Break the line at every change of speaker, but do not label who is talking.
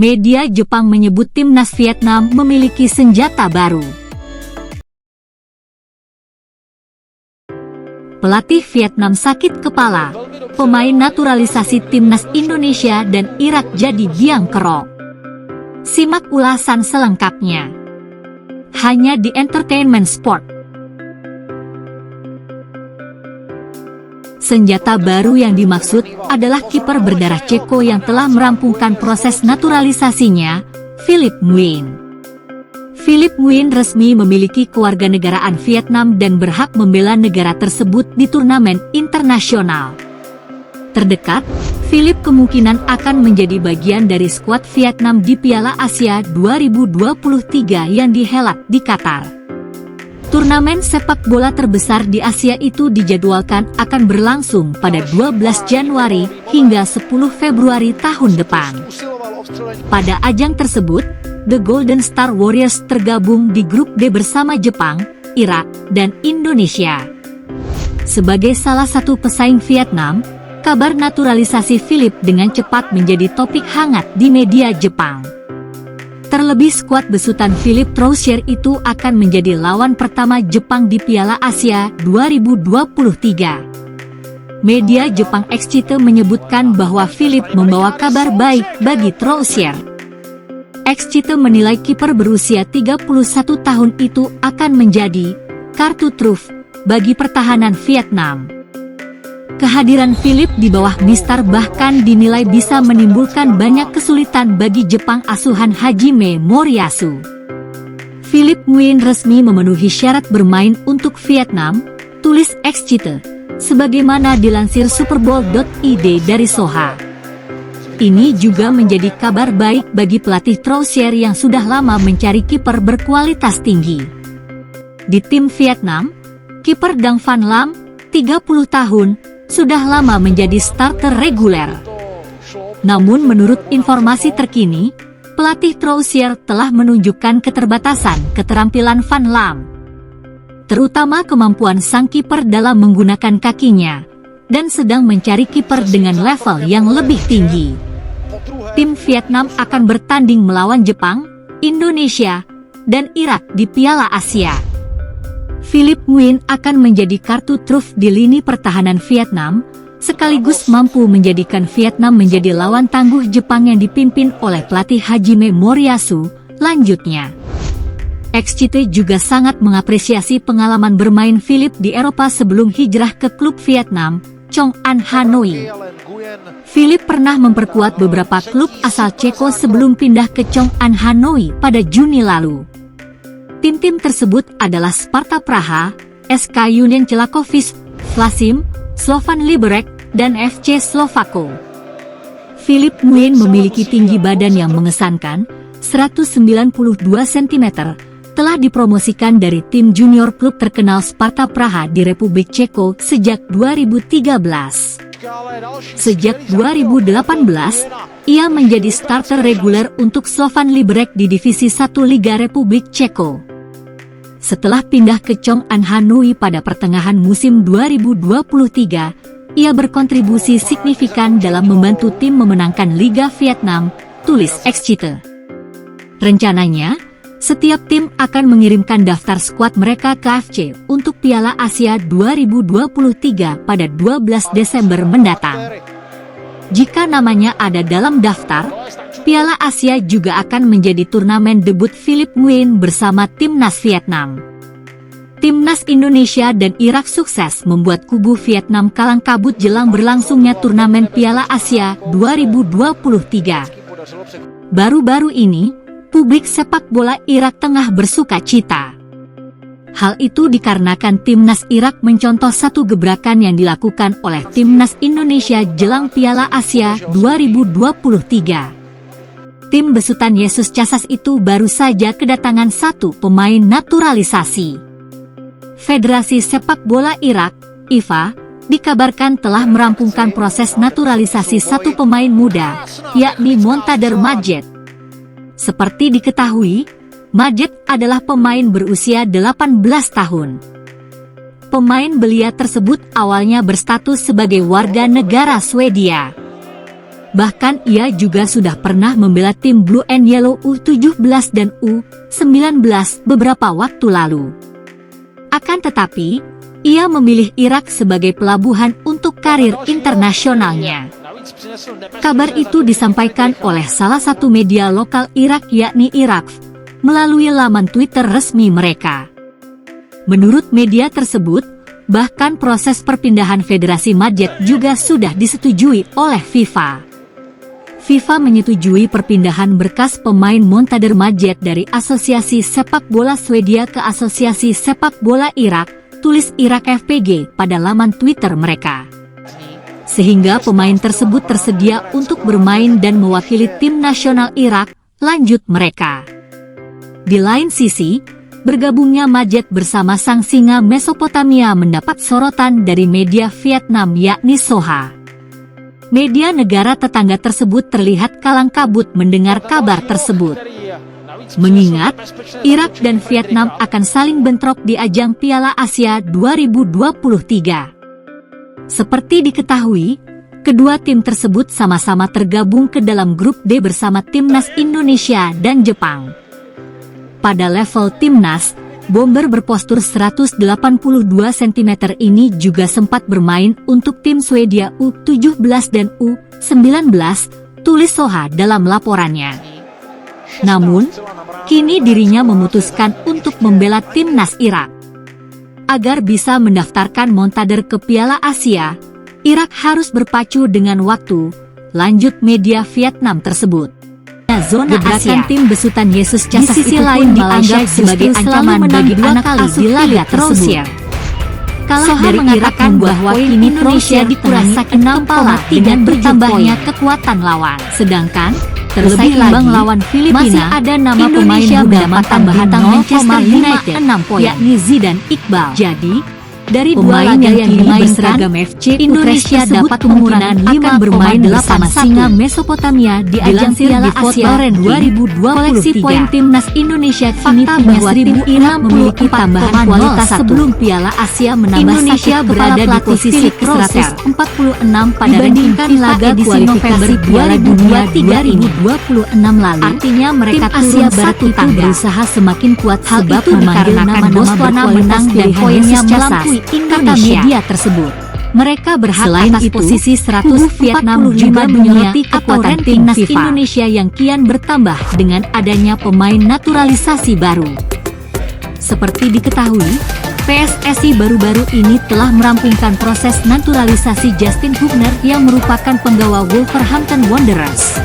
Media Jepang menyebut timnas Vietnam memiliki senjata baru. Pelatih Vietnam sakit kepala, pemain naturalisasi timnas Indonesia dan Irak jadi biang kerok. Simak ulasan selengkapnya hanya di Entertainment Sport. Senjata baru yang dimaksud adalah kiper berdarah Ceko yang telah merampungkan proses naturalisasinya, Philip Nguyen. Philip Nguyen resmi memiliki kewarganegaraan Vietnam dan berhak membela negara tersebut di turnamen internasional terdekat. Philip kemungkinan akan menjadi bagian dari skuad Vietnam di Piala Asia 2023 yang dihelat di Qatar. Turnamen sepak bola terbesar di Asia itu dijadwalkan akan berlangsung pada 12 Januari hingga 10 Februari tahun depan. Pada ajang tersebut, The Golden Star Warriors tergabung di grup D bersama Jepang, Irak, dan Indonesia. Sebagai salah satu pesaing Vietnam, kabar naturalisasi Philip dengan cepat menjadi topik hangat di media Jepang. Terlebih skuad besutan Philip Troussier itu akan menjadi lawan pertama Jepang di Piala Asia 2023. Media Jepang Excite menyebutkan bahwa Philip membawa kabar baik bagi Troussier. Excite menilai kiper berusia 31 tahun itu akan menjadi kartu truf bagi pertahanan Vietnam. Kehadiran Philip di bawah Mister bahkan dinilai bisa menimbulkan banyak kesulitan bagi Jepang asuhan Hajime Moriyasu. Philip Nguyen resmi memenuhi syarat bermain untuk Vietnam, tulis Excite, sebagaimana dilansir Superbowl.id dari Soha. Ini juga menjadi kabar baik bagi pelatih Troussier yang sudah lama mencari kiper berkualitas tinggi. Di tim Vietnam, kiper Dang Van Lam, 30 tahun, sudah lama menjadi starter reguler. Namun menurut informasi terkini, pelatih Troussier telah menunjukkan keterbatasan keterampilan Van Lam, terutama kemampuan sang kiper dalam menggunakan kakinya, dan sedang mencari kiper dengan level yang lebih tinggi. Tim Vietnam akan bertanding melawan Jepang, Indonesia, dan Irak di Piala Asia. Philip Nguyen akan menjadi kartu truf di lini pertahanan Vietnam, sekaligus mampu menjadikan Vietnam menjadi lawan tangguh Jepang yang dipimpin oleh pelatih Hajime Moriyasu. Lanjutnya, Excite juga sangat mengapresiasi pengalaman bermain Philip di Eropa sebelum hijrah ke klub Vietnam, Chong An Hanoi. Philip pernah memperkuat beberapa klub asal Ceko sebelum pindah ke Chong An Hanoi pada Juni lalu. Tim-tim tersebut adalah Sparta Praha, SK Union Čelakovice, Vlasim, Slovan Liberec, dan FC Slovako. Philip Nguyen memiliki tinggi badan yang mengesankan, 192 cm, telah dipromosikan dari tim junior klub terkenal Sparta Praha di Republik Ceko sejak 2013. Sejak 2018, ia menjadi starter reguler untuk Slovan Liberec di Divisi 1 Liga Republik Ceko. Setelah pindah ke Chong An Hanoi pada pertengahan musim 2023, ia berkontribusi signifikan dalam membantu tim memenangkan Liga Vietnam, tulis Excite. Rencananya, setiap tim akan mengirimkan daftar skuad mereka ke AFC untuk Piala Asia 2023 pada 12 Desember mendatang. Jika namanya ada dalam daftar, Piala Asia juga akan menjadi turnamen debut Philip Nguyen bersama timnas Vietnam. Timnas Indonesia dan Irak sukses membuat kubu Vietnam kalang kabut jelang berlangsungnya turnamen Piala Asia 2023. Baru-baru ini, publik sepak bola Irak tengah bersuka cita. Hal itu dikarenakan timnas Irak mencontoh satu gebrakan yang dilakukan oleh timnas Indonesia jelang Piala Asia 2023. Tim besutan Yesus Casas itu baru saja kedatangan satu pemain naturalisasi. Federasi Sepak Bola Irak, IFA, dikabarkan telah merampungkan proses naturalisasi satu pemain muda, yakni Montader Majed. Seperti diketahui, Majed adalah pemain berusia 18 tahun. Pemain belia tersebut awalnya berstatus sebagai warga negara Swedia. Bahkan ia juga sudah pernah membela tim Blue and Yellow U17 dan U19 beberapa waktu lalu. Akan tetapi, ia memilih Irak sebagai pelabuhan untuk karir internasionalnya. Kabar itu disampaikan oleh salah satu media lokal Irak yakni Irak melalui laman Twitter resmi mereka. Menurut media tersebut, bahkan proses perpindahan Federasi Madjet juga sudah disetujui oleh FIFA. FIFA menyetujui perpindahan berkas pemain Montader Madjet dari Asosiasi Sepak Bola Swedia ke Asosiasi Sepak Bola Irak, tulis Irak FPG pada laman Twitter mereka. Sehingga pemain tersebut tersedia untuk bermain dan mewakili tim nasional Irak, lanjut mereka. Di lain sisi, bergabungnya Madjet bersama sang singa Mesopotamia mendapat sorotan dari media Vietnam yakni Soha. Media negara tetangga tersebut terlihat kalang kabut mendengar kabar tersebut. Mengingat, Irak dan Vietnam akan saling bentrok di ajang Piala Asia 2023. Seperti diketahui, kedua tim tersebut sama-sama tergabung ke dalam grup D bersama Timnas Indonesia dan Jepang. Pada level Timnas, bomber berpostur 182 cm ini juga sempat bermain untuk tim Swedia U17 dan U19, tulis Soha dalam laporannya. Namun, kini dirinya memutuskan untuk membela timnas Irak. Agar bisa mendaftarkan Montader ke Piala Asia, Irak harus berpacu dengan waktu, lanjut media Vietnam tersebut. Zona Asia, tim besutan Yesus Casas di sisi lain dianggap sebagai ancaman bagi anak asuh di laga tersebut. Kalah dari mengatakan bahwa kini Indonesia dikurangi 6,3 dengan bertambahnya kekuatan lawan. Sedangkan, terlebih imbang lawan Filipina, masih ada nama pemain muda tambahan Manchester United, yakni Zidane Iqbal. Jadi, dari pemain yang kini berseragam FC Indonesia dapat kemungkinan akan bermain bersama singa Mesopotamia di ajang Piala Asia 2023. Koleksi poin timnas Indonesia kini bahwa tim Irak memiliki tambahan kualitas sebelum Piala Asia menambah Indonesia berada di posisi ke-146 dibandingkan laga edisi November Piala Dunia 2026 lalu. Artinya mereka Asia Barat itu berusaha semakin kuat sebab memanggil nama-nama Botswana menang dan poinnya melampaui Indonesia. Media tersebut. Mereka berhak atas posisi 100. Vietnam juga menyoroti kekuatan timnas Indonesia yang kian bertambah dengan adanya pemain naturalisasi baru. Seperti diketahui, PSSI baru-baru ini telah merampungkan proses naturalisasi Justin Hubner yang merupakan penggawa Wolverhampton Wanderers.